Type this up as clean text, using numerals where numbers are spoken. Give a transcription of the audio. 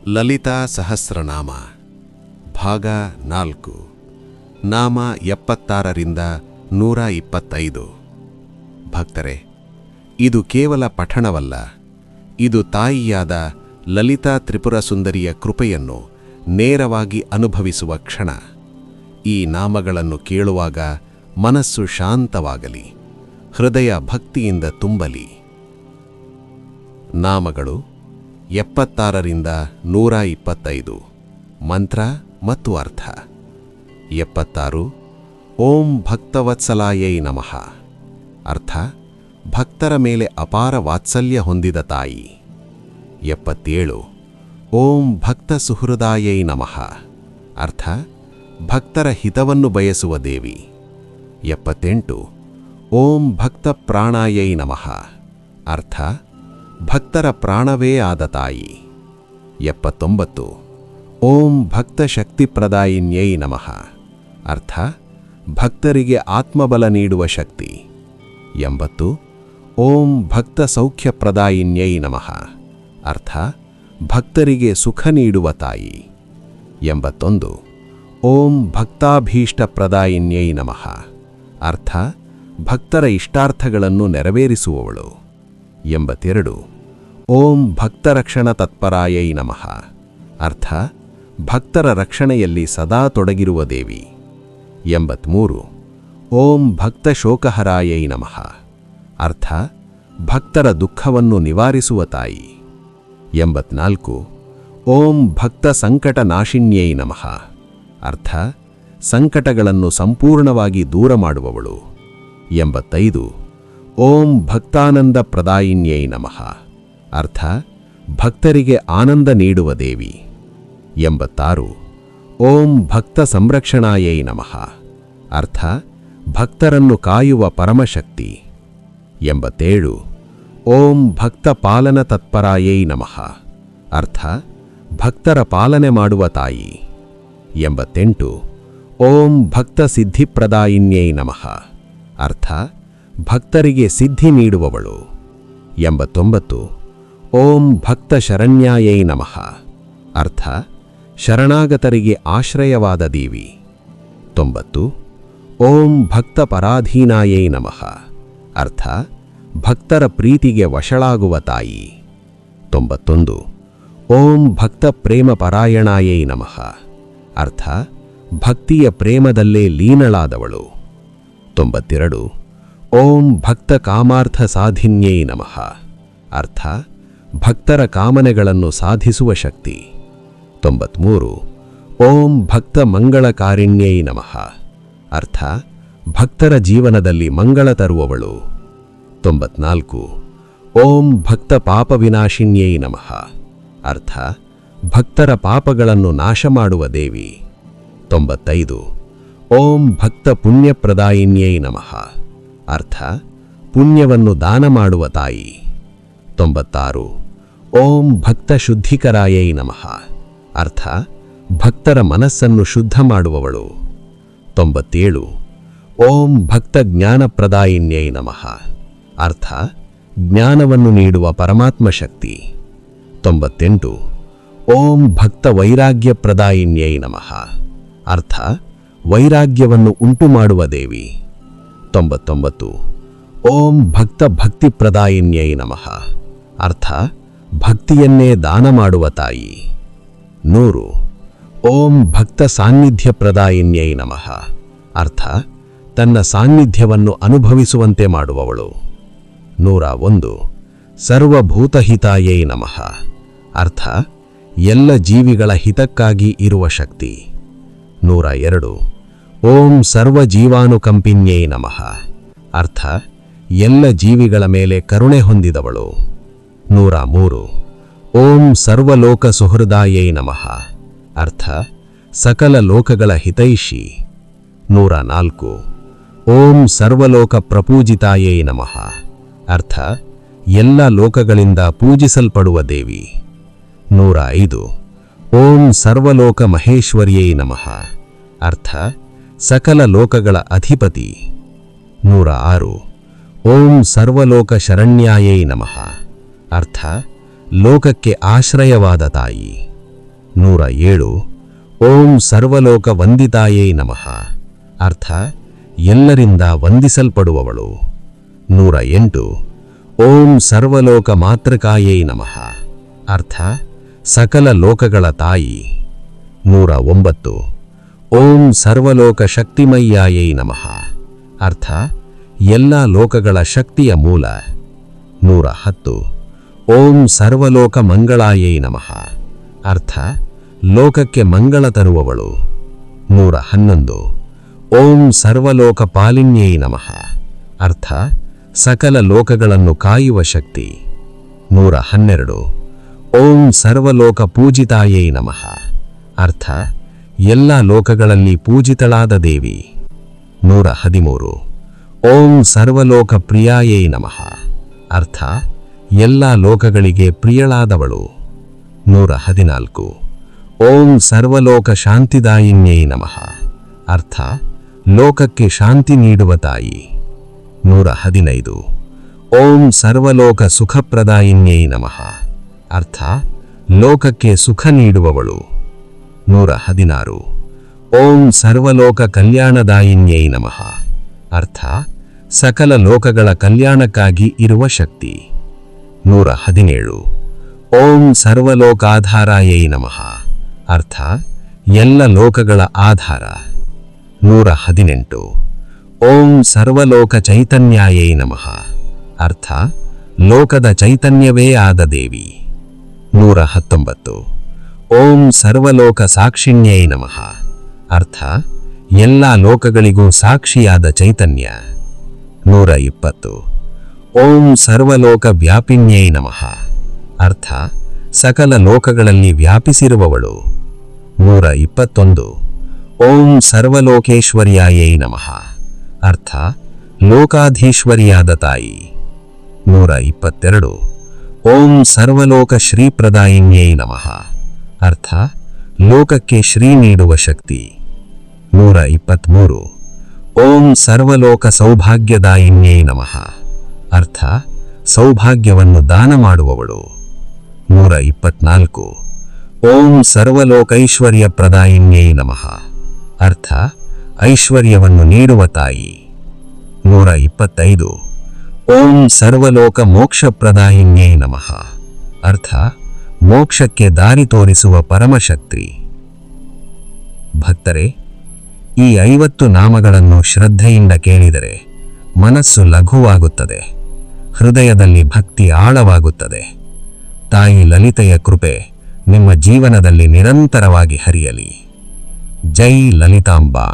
ಲಲಿತಾ ಸಹಸ್ರನಾಮ ಭಾಗ 4 ನಾಮ 76ರಿಂದ 125. ಭಕ್ತರೇ, ಇದು ಕೇವಲ ಪಠಣವಲ್ಲ, ಇದು ತಾಯಿಯಾದ ಲಲಿತಾ ತ್ರಿಪುರ ಸುಂದರಿಯ ಕೃಪೆಯನ್ನು ನೇರವಾಗಿ ಅನುಭವಿಸುವ ಕ್ಷಣ. ಈ ನಾಮಗಳನ್ನು ಕೇಳುವಾಗ ಮನಸ್ಸು ಶಾಂತವಾಗಲಿ, ಹೃದಯ ಭಕ್ತಿಯಿಂದ ತುಂಬಲಿ. ನಾಮಗಳು 76ರಿಂದ 125. ಮಂತ್ರ ಮತ್ತು ಅರ್ಥ. 76. ಓಂ ಭಕ್ತವತ್ಸಲಾಯೈ ನಮಃ. ಅರ್ಥ: ಭಕ್ತರ ಮೇಲೆ ಅಪಾರ ವಾತ್ಸಲ್ಯ ಹೊಂದಿದ ತಾಯಿ. 77. ಓಂ ಭಕ್ತ ಸುಹೃದಾಯೈ ನಮಃ. ಅರ್ಥ: ಭಕ್ತರ ಹಿತವನ್ನು ಬಯಸುವ ದೇವಿ. 78. ಓಂ ಭಕ್ತ ಪ್ರಾಣಾಯೈ ನಮಃ. ಅರ್ಥ: ಭಕ್ತರ ಪ್ರಾಣವೇ ಆದ ತಾಯಿ. 79. ಓಂ ಭಕ್ತ ಶಕ್ತಿಪ್ರದಾಯಿನ್ಯೈ ನಮಃ. ಅರ್ಥ: ಭಕ್ತರಿಗೆ ಆತ್ಮಬಲ ನೀಡುವ ಶಕ್ತಿ. 80. ಓಂ ಭಕ್ತ ಸೌಖ್ಯಪ್ರದಾಯಿನ್ಯೈ ನಮಃ. ಅರ್ಥ: ಭಕ್ತರಿಗೆ ಸುಖ ನೀಡುವ ತಾಯಿ. 81. ಓಂ ಭಕ್ತಾಭೀಷ್ಟಪ್ರದಾಯಿನ್ಯೈ ನಮಃ. ಅರ್ಥ: ಭಕ್ತರ ಇಷ್ಟಾರ್ಥಗಳನ್ನು ನೆರವೇರಿಸುವವಳು. 82. ಓಂ ಭಕ್ತರಕ್ಷಣ ತತ್ಪರಾಯೈ ನಮಃ. ಅರ್ಥ: ಭಕ್ತರ ರಕ್ಷಣೆಯಲ್ಲಿ ಸದಾ ತೊಡಗಿರುವ ದೇವಿ. 83. ಓಂ ಭಕ್ತ ಶೋಕಹರಾಯೈ ನಮಃ. ಅರ್ಥ: ಭಕ್ತರ ದುಃಖವನ್ನು ನಿವಾರಿಸುವ ತಾಯಿ. 84. ಓಂ ಭಕ್ತ ಸಂಕಟ ನಾಶಿನ್ಯೈ ನಮಃ. ಅರ್ಥ: ಸಂಕಟಗಳನ್ನು ಸಂಪೂರ್ಣವಾಗಿ ದೂರ ಮಾಡುವವಳು. 85. ಓಂ ಭಕ್ತಾನಂದ ಪ್ರದಾಯಿನ್ಯೈ ನಮಃ. ಅರ್ಥ: ಭಕ್ತರಿಗೆ ಆನಂದ ನೀಡುವ ದೇವಿ. 86. ಓಂ ಭಕ್ತ ಸಂರಕ್ಷಣಾಯೈ ನಮಃ. ಅರ್ಥ: ಭಕ್ತರನ್ನು ಕಾಯುವ ಪರಮಶಕ್ತಿ. 87. ಓಂ ಭಕ್ತ ಪಾಲನ ತತ್ಪರಾಯೈ ನಮಃ. ಅರ್ಥ: ಭಕ್ತರ ಪಾಲನೆ ಮಾಡುವ ತಾಯಿ. 88. ಓಂ ಭಕ್ತ ಸಿದ್ಧಿಪ್ರದಾಯಿನ್ಯೈ ನಮಃ. ಅರ್ಥ: ಭಕ್ತರಿಗೆ ಸಿದ್ಧಿ ನೀಡುವವಳು. 89. ಓಂ ಭಕ್ತ ಶರಣ್ಯಾಯೈ ನಮಃ. ಅರ್ಥ: ಶರಣಾಗತರಿಗೆ ಆಶ್ರಯವಾದ ದೇವಿ. 90. ಓಂ ಭಕ್ತ ಪರಾಧೀನಾಯೈ ನಮಃ. ಅರ್ಥ: ಭಕ್ತರ ಪ್ರೀತಿಗೆ ವಶಳಾಗುವ ತಾಯಿ. 91. ಓಂ ಭಕ್ತ ಪ್ರೇಮ ಪರಾಯಣಾಯೈ ನಮಃ. ಅರ್ಥ: ಭಕ್ತಿಯ ಪ್ರೇಮದಲ್ಲೇ ಲೀನಳಾದವಳು. 92. ಓಂ ಭಕ್ತ ಕಾಮಾರ್ಥ ಸಾಧಿನ್ಯೈ ನಮಃ. ಅರ್ಥ: ಭಕ್ತರ ಕಾಮನೆಗಳನ್ನು ಸಾಧಿಸುವ ಶಕ್ತಿ. 93. ಓಂ ಭಕ್ತ ಮಂಗಳಕಾರಿಣ್ಯೈ ನಮಃ. ಅರ್ಥ: ಭಕ್ತರ ಜೀವನದಲ್ಲಿ ಮಂಗಳ ತರುವವಳು. 94. ಓಂ ಭಕ್ತ ಪಾಪ ವಿನಾಶಿನ್ಯೈ ನಮಃ. ಅರ್ಥ: ಭಕ್ತರ ಪಾಪಗಳನ್ನು ನಾಶ ಮಾಡುವ ದೇವಿ. 95. ಓಂ ಭಕ್ತ ಪುಣ್ಯಪ್ರದಾಯಿನ್ಯೈ ನಮಃ. ಅರ್ಥ: ಪುಣ್ಯವನ್ನು ದಾನ ಮಾಡುವ ತಾಯಿ. 96. ಓಂ ಭಕ್ತ ಶುದ್ಧಿಕರಾಯೈ ನಮಃ. ಅರ್ಥ: ಭಕ್ತರ ಮನಸ್ಸನ್ನು ಶುದ್ಧ ಮಾಡುವವಳು. 97. ಓಂ ಭಕ್ತ ಜ್ಞಾನಪ್ರದಾಯಿನ್ಯೈ ನಮಃ. ಅರ್ಥ: ಜ್ಞಾನವನ್ನು ನೀಡುವ ಪರಮಾತ್ಮ ಶಕ್ತಿ. 98. ಓಂ ಭಕ್ತ ವೈರಾಗ್ಯಪ್ರದಾಯಿನ್ಯೈ ನಮಃ. ಅರ್ಥ: ವೈರಾಗ್ಯವನ್ನು ಉಂಟುಮಾಡುವ ದೇವಿ. 99. ಓಂ ಭಕ್ತ ಭಕ್ತಿಪ್ರದಾಯಿನ್ಯೈ ನಮಃ. ಅರ್ಥ: ಭಕ್ತಿಯನ್ನೇ ದಾನ ಮಾಡುವ ತಾಯಿ. 100. ಓಂ ಭಕ್ತ ಸಾನ್ನಿಧ್ಯಪ್ರದಾಯಿನ್ಯೈ ನಮಃ. ಅರ್ಥ: ತನ್ನ ಸಾನ್ನಿಧ್ಯವನ್ನು ಅನುಭವಿಸುವಂತೆ ಮಾಡುವವಳು. 101. ಸರ್ವಭೂತಹಿತಾಯೈ ನಮಃ. ಅರ್ಥ: ಎಲ್ಲ ಜೀವಿಗಳ ಹಿತಕ್ಕಾಗಿ ಇರುವ ಶಕ್ತಿ. 102. ಓಂ ಸರ್ವಜೀವಾನುಕಂಪಿನ್ಯೈ ನಮಃ. ಅರ್ಥ: ಎಲ್ಲ ಜೀವಿಗಳ ಮೇಲೆ ಕರುಣೆ ಹೊಂದಿದವಳು. 103. ಓಂ ಸರ್ವಲೋಕ ಸುಹೃದಾಯೈ ನಮಃ. ಅರ್ಥ: ಸಕಲ ಲೋಕಗಳ ಹಿತೈಷಿ. 104. ಓಂ ಸರ್ವಲೋಕ ಪ್ರಪೂಜಿತಾಯೈ ನಮಃ. ಅರ್ಥ: ಎಲ್ಲ ಲೋಕಗಳಿಂದ ಪೂಜಿಸಲ್ಪಡುವ ದೇವಿ. 105. ಓಂ ಸರ್ವಲೋಕ ಮಹೇಶ್ವರ್ಯೈ ನಮಃ. ಅರ್ಥ: ಸಕಲ ಲೋಕಗಳ ಅಧಿಪತಿ. 106. ಓಂ ಸರ್ವಲೋಕ ಶರಣ್ಯಾಯೈ ನಮಃ. ಅರ್ಥ: ಲೋಕಕ್ಕೆ ಆಶ್ರಯವಾದ ತಾಯಿ. 107 ಓಂ ಸರ್ವಲೋಕ ವಂದಿತಾಯೇ ನಮಃ. ಅರ್ಥ ಎಲ್ಲರಿಂದ ವಂದಿಸಲ್ಪಡುವವಳು. 108 ಓಂ ಸರ್ವಲೋಕ ಮಾತೃಕಾಯೇ ನಮಃ. ಅರ್ಥ ಸಕಲ ಲೋಕಗಳ ತಾಯಿ. 109 ಓಂ ಸರ್ವಲೋಕ ಶಕ್ತಿಮಯ್ಯಾಯೇ ನಮಃ. ಅರ್ಥ ಎಲ್ಲ ಲೋಕಗಳ ಶಕ್ತಿಯ ಮೂಲ. 110 ಓಂ ಸರ್ವಲೋಕ ಮಂಗಳಾಯೇ ನಮಃ. ಅರ್ಥ ಲೋಕಕ್ಕೆ ಮಂಗಳ ತರುವವಳು. 111 ಓಂ ಸರ್ವಲೋಕ ಪಾಲಿನ್ಯೈ ನಮಃ. ಅರ್ಥ ಸಕಲ ಲೋಕಗಳನ್ನು ಕಾಯುವ ಶಕ್ತಿ. 112 ಓಂ ಸರ್ವಲೋಕ ಪೂಜಿತಾಯೇ ನಮಃ. ಅರ್ಥ ಎಲ್ಲ ಲೋಕಗಳಲ್ಲಿ ಪೂಜಿತಳಾದ ದೇವಿ. 113 ಓಂ ಸರ್ವಲೋಕ ಪ್ರಿಯಾಯೇ ನಮಃ. ಅರ್ಥ ಎಲ್ಲ ಲೋಕಗಳಿಗೆ ಪ್ರಿಯಳಾದವಳು. 114 ಓಂ ಸರ್ವಲೋಕ ಶಾಂತಿದಾಯಿನ್ಯೈ ನಮಃ. ಅರ್ಥ ಲೋಕಕ್ಕೆ ಶಾಂತಿ ನೀಡುವ ತಾಯಿ. 115 ಓಂ ಸರ್ವಲೋಕ ಸುಖಪ್ರದಾಯಿನ್ಯೈ ನಮಃ. ಅರ್ಥ ಲೋಕಕ್ಕೆ ಸುಖ ನೀಡುವವಳು. 116 ಓಂ ಸರ್ವಲೋಕ ಕಲ್ಯಾಣದಾಯಿನ್ಯೈ ನಮಃ. ಅರ್ಥ ಸಕಲ ಲೋಕಗಳ ಕಲ್ಯಾಣಕ್ಕಾಗಿ ಇರುವ ಶಕ್ತಿ. 117 ಓಂ ಸರ್ವಲೋಕಾಧಾರಾಯೈ ನಮಃ. ಅರ್ಥ ಎಲ್ಲ ಲೋಕಗಳ ಆಧಾರ. 118 ಓಂ ಸರ್ವಲೋಕ ಚೈತನ್ಯಾಯೈ ನಮಃ. ಅರ್ಥ ಲೋಕದ ಚೈತನ್ಯವೇ ಆದ ದೇವಿ. 119 ಓಂ ಸರ್ವಲೋಕ ಸಾಕ್ಷಿಣ್ಯೈ ನಮಃ. ಅರ್ಥ ಎಲ್ಲ ಲೋಕಗಳಿಗೂ ಸಾಕ್ಷಿಯಾದ ಚೈತನ್ಯ. 120 ಓಂ ಸರ್ವಲೋಕ ವ್ಯಾಪಿನ್ಯೈ ನಮಃ. ಅರ್ಥ ಸಕಲ ಲೋಕಗಳಲ್ಲಿ ವ್ಯಾಪಿಸಿರುವವಳು. 121 ಓಂ ಸರ್ವಲೋಕೇಶ್ವರ್ಯಾಯೈ ನಮಃ. ಅರ್ಥ ಲೋಕಾಧೀಶ್ವರಿಯಾದ ತಾಯಿ. 122 ಓಂ ಸರ್ವಲೋಕ ಶ್ರೀಪ್ರದಾಯಿನ್ಯೈ ನಮಃ. ಅರ್ಥ ಲೋಕಕ್ಕೆ ಶ್ರೀ ನೀಡುವ ಶಕ್ತಿ. 123 ಓಂ ಸರ್ವಲೋಕ ಸೌಭಾಗ್ಯದಾಯಿನ್ಯೈ ನಮಃ. ಅರ್ಥ ಸೌಭಾಗ್ಯವನ್ನು ದಾನ ಮಾಡುವವಳು. 124 ಓಂ ಸರ್ವಲೋಕೈಶ್ವರ್ಯ ಪ್ರದಾಯಿನ್ಯೈ ನಮಃ. ಅರ್ಥ ಐಶ್ವರ್ಯವನ್ನು ನೀಡುವ ತಾಯಿ. 125 ಓಂ ಸರ್ವಲೋಕ ಮೋಕ್ಷಪ್ರದಾಯಿನ್ಯೈ ನಮಃ. ಅರ್ಥ ಮೋಕ್ಷಕ್ಕೆ ದಾರಿ ತೋರಿಸುವ ಪರಮಶಕ್ತಿ. ಭಕ್ತರೇ, ಈ 50 ನಾಮಗಳನ್ನು ಶ್ರದ್ಧೆಯಿಂದ ಕೇಳಿದರೆ ಮನಸ್ಸು ಲಘುವಾಗುತ್ತದೆ, ಹೃದಯದಲ್ಲಿ ಭಕ್ತಿ ಆಳವಾಗುತ್ತದೆ. ತಾಯಿ ಲಲಿತೆಯ ಕೃಪೆ ನಿಮ್ಮ ಜೀವನದಲ್ಲಿ ನಿರಂತರವಾಗಿ ಹರಿಯಲಿ. ಜೈ ಲಲಿತಾಂಬಾ.